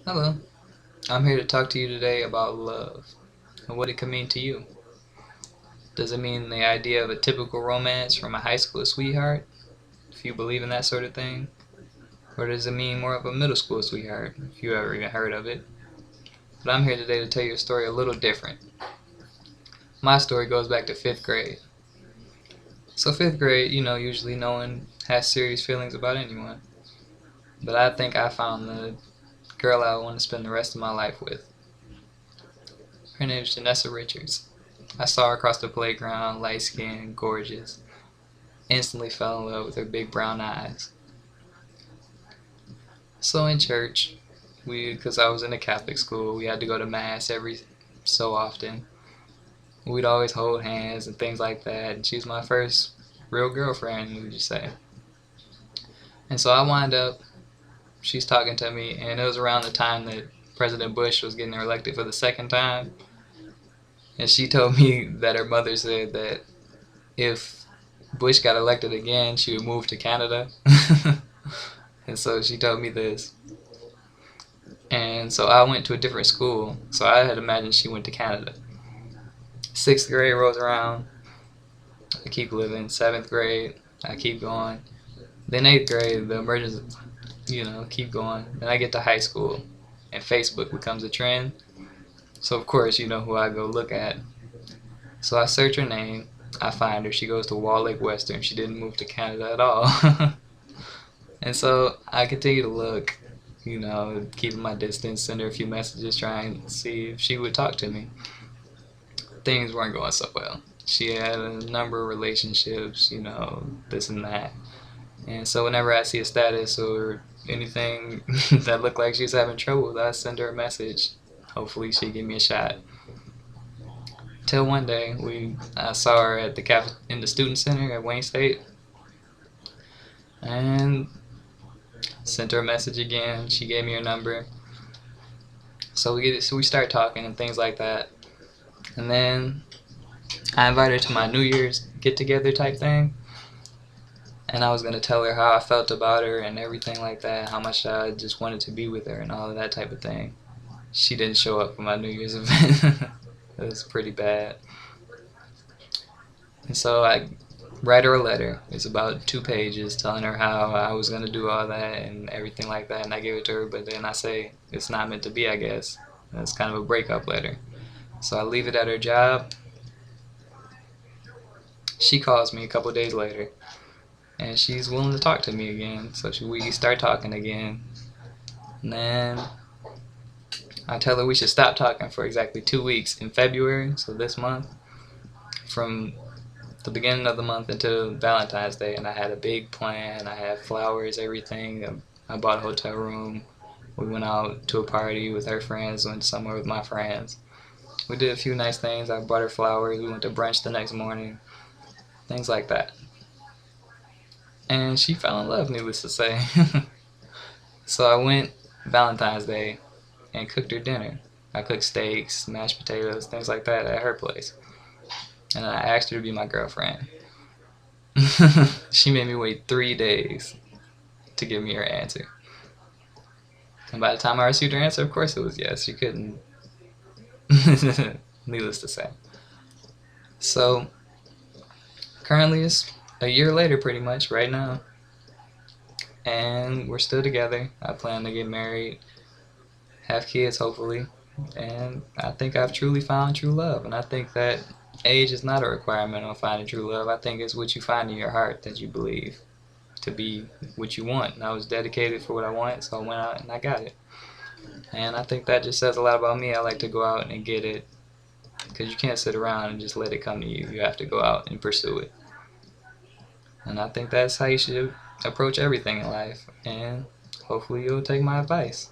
Hello, I'm here to talk to you today about love and what it can mean to you. Does it mean the idea of a typical romance from a high school sweetheart, if you believe in that sort of thing? Or does it mean more of a middle school sweetheart, if you ever even heard of it? But I'm here today to tell you a story a little different. My story goes back to 5th grade. So 5th grade, usually no one has serious feelings about anyone. But I think I found the girl I want to spend the rest of my life with. Her name is Janessa Richards. I saw her across the playground, light skinned, gorgeous. Instantly fell in love with her big brown eyes. So in church, because I was in a Catholic school, we had to go to mass every so often. We'd always hold hands and things like that. And she was my first real girlfriend, would you say? And so I wind up, she's talking to me, and it was around the time that President Bush was getting elected for the second time. And she told me that her mother said that if Bush got elected again, she would move to Canada. And so she told me this. And so I went to a different school. So I had imagined she went to Canada. 6th grade rolls around. I keep living. 7th grade, I keep going. Then 8th grade, the emergency, keep going. Then I get to high school, and Facebook becomes a trend. So of course, you know who I go look at. So I search her name. I find her. She goes to Wall Lake Western. She didn't move to Canada at all. And so I continue to look, keeping my distance, send her a few messages, trying to see if she would talk to me. Things weren't going so well. She had a number of relationships, this and that. And so whenever I see a status or anything that looked like she was having trouble, I send her a message. Hopefully she'd give me a shot. Till one day, I saw her at in the student center at Wayne State, and sent her a message again. She gave me her number. So we start talking and things like that. And then I invited her to my New Year's get together type thing. And I was gonna tell her how I felt about her and everything like that, how much I just wanted to be with her and all of that type of thing. She didn't show up for my New Year's event. It was pretty bad. And so I write her a letter. It's about 2 pages telling her how I was going to do all that and everything like that. And I give it to her, but then I say it's not meant to be, I guess. It's kind of a breakup letter. So I leave it at her job. She calls me a couple days later, and she's willing to talk to me again. So we start talking again. And then I tell her we should stop talking for exactly 2 weeks in February, so this month, from the beginning of the month until Valentine's Day. And I had a big plan. I had flowers, everything. I bought a hotel room. We went out to a party with her friends, went somewhere with my friends. We did a few nice things. I bought her flowers. We went to brunch the next morning. Things like that. And she fell in love, needless to say. So I went Valentine's Day and cooked her dinner. I cooked steaks, mashed potatoes, things like that at her place. And I asked her to be my girlfriend. She made me wait 3 days to give me her answer. And by the time I received her answer, of course it was yes. She couldn't. Needless to say. So, currently it's a year later pretty much, right now. And we're still together. I plan to get married, have kids hopefully. And I think I've truly found true love. And I think that age is not a requirement on finding true love. I think it's what you find in your heart that you believe to be what you want. And I was dedicated for what I wanted, so I went out and I got it. And I think that just says a lot about me. I like to go out and get it, because you can't sit around and just let it come to you. You have to go out and pursue it. And I think that's how you should approach everything in life. And hopefully you'll take my advice.